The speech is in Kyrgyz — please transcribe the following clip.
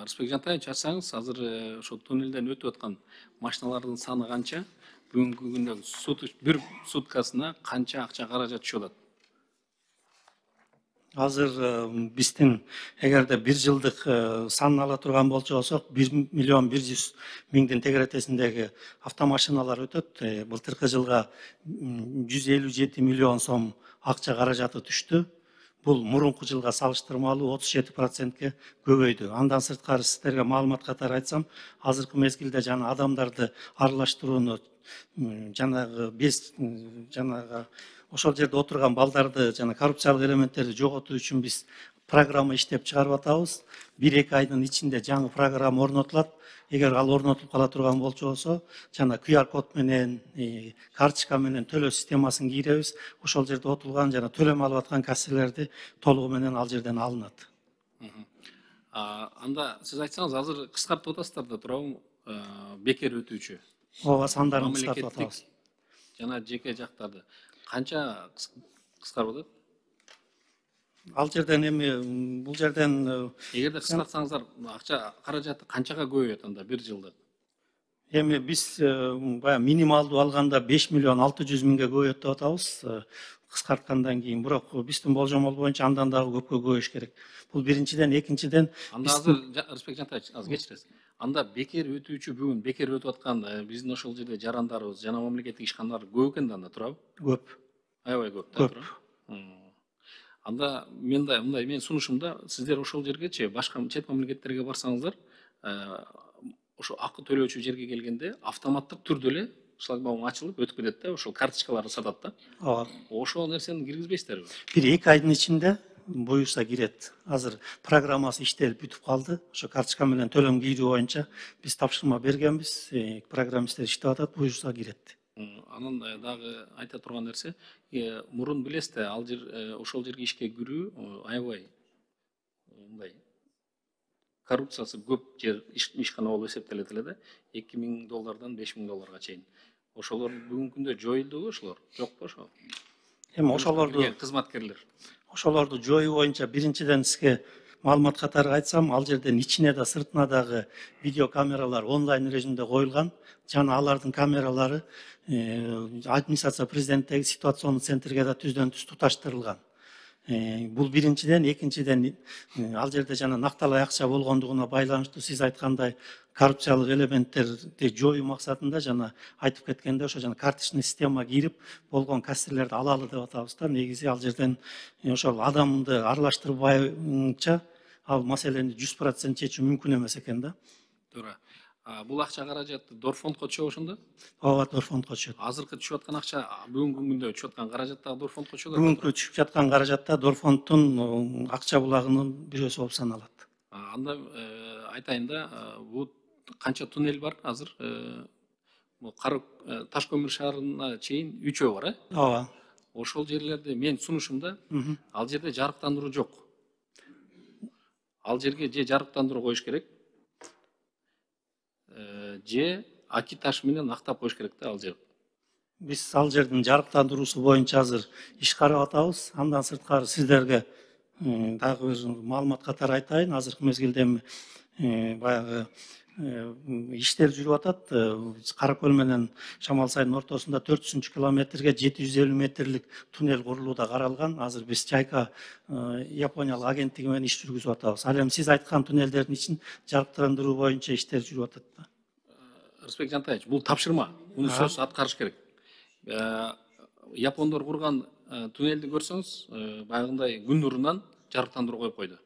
Рысбек Жантаевич, айтсаңыз, азыр ошо туннелден өтүп аткан машиналардын саны канча? Бүгүнкү күндө бир суткасына канча акча каражат түшүп атат? Азыр биздин эгерде бир жылдык санын ала турган болсок, 1.100.000 тегеретесиндеги автомашиналар өтөт. Былтыркы жылга 157 миллион сом акча каражаты түштү. Бул мурунку жылга салыштырмалуу 37%ке көбөйдү. Андан сырткары сиздерге маалымат катары айтсам, азыркы мезгилде жана адамдарды аралаштырууну жанагы ошол жерде отурган балдарды жана коррупциялык элементтерди жоготуу үчүн биз программа иштеп чыгарып атабыз. 1-2 айдын ичинде жаңы программа орнотулат. Эгер ал орнотулуп кала турган болсо, жана QR код менен, карточка менен төлөө системасын кийребиз. Ошол жерде отурган жана төлөм алып аткан кассалерди толугу менен ал жерден алынат. Анда сиз айтсаңыз, азыр кыскартып атасыздар да туурабы? Бекер өтүүчү. Ооба, сандарын кыскартып атабыз. Жана жеке жактарды канча кыскарып атат? Ал жерден эми бул жерден эгерде кыскартсаңыздар, акча каражаты канчага көбөйөт анда бир жылда? Эми биз баягы минималдуу алганда 5.600.000 көбөйөт деп атабыз. Кыскарткандан кийин, бирок биздин болжомол боюнча андан дагы көпкө көбөйүш керек. Бул биринчиден, экинчиден анда азыр Рысбек Жантаевич, азыр кечиресиз. Анда бекер өтүүчү, бүгүн бекер өтүп аткан биздин ошол жерде жарандарыбыз жана мамлекеттик ишканалар көп экен да анда, туурабы? Көп. Аябай көп да, туурабы? Анда менин сунушумда, сиздер ошол жергечи башка чет мамлекеттерге барсаңыздар, ошо акы төлөөчү жерге келгенде автоматтык түрдө эле шлагбаум ачылып өтүп кетет да, ошол карточкаларды сатат да. Ооба. Ошол нерсени киргизбейсиздерби? 1-2 айдын ичинде буюрса кирет. Азыр программасы иштелип бүтүп калды. Ошо карточка менен төлөм кийрүү боюнча биз тапшырма бергенбиз. Программисттер иштеп атат, буюрса кирет. Анан дагы айта турган нерсе, мурун билесиз да, ал жер ошол жерге ишке кирүү аябай мындай коррупциясы көп жер ишкана болуп эсептелет эле да, $2.000 $5.000 чейин. Ошолор бүгүнкү күндө жоюлдубу ошолор? Жокпу ошо? Эми ошолорду кызматкерлер. Ошолорду жоюу боюнча биринчиден сизге маалымат катары айтсам, ал жерден ичине да сыртына дагы видео камералар онлайн режимде коюлган. Жана алардын камералары администрация президенттеги ситуационный центрге да түздөн түз туташтырылган. Бул биринчиден, экинчиден ал жерде жана накталай акча болгондугуна байланыштуу сиз айткандай коррупциялык элементтерди жоюу максатында жана айтып кеткенде ошо жана карточный система кирип болгон кассалерди алалы деп атабыз да. Негизи ал жерден ошол адамды аралаштырбайынча ал маселени 100% чечүү мүмкүн эмес экен да. Туура. Бул акча каражаты Дорфондко түшөбү ошондо? Ооба, Дорфондко түшөт. Азыркы түшүп аткан акча, бүгүнкү күндө түшүп аткан каражат дагы Дорфондко түшөт? Бүгүнкү түшүп жаткан каражатта Дорфонддун акча булагынын бирөөсү болуп саналат. Анда айтайын да, бул канча туннель бар азыр? Таш көмүр шаарына чейин 3 бар, Ооба. Ошол жерлерде мен сунушумда ал жерде жарыктандыруу жок. Ал жерге же жарыктандыруу коюш керек, же аки таш менен актап коюш керек да ал жерди. Биз ал жердин жарыктандыруусу боюнча азыр иш карап атабыз. Андан сырткары сиздерге дагы бир маалымат катары айтайын. Азыркы мезгилде баягы иштер жүрүп атат. Кара көл менен Шамал сайдын ортосунда 400 километрге 750 метрлик туннель курулуу да каралган. Азыр биз Чайка Япониялык агенттиги менен иш жүргүзүп атабыз. Ал эми сиз айткан туннелдердин ичин жарыктандыруу боюнча иштер жүрүп атат да. Рысбек Жантаевич, бул тапшырма. Муну сөзсүз аткарыш керек. Япондор курган туннелди көрсөңүз, баягындай күн нурунан жарыктандыруу коюп койду.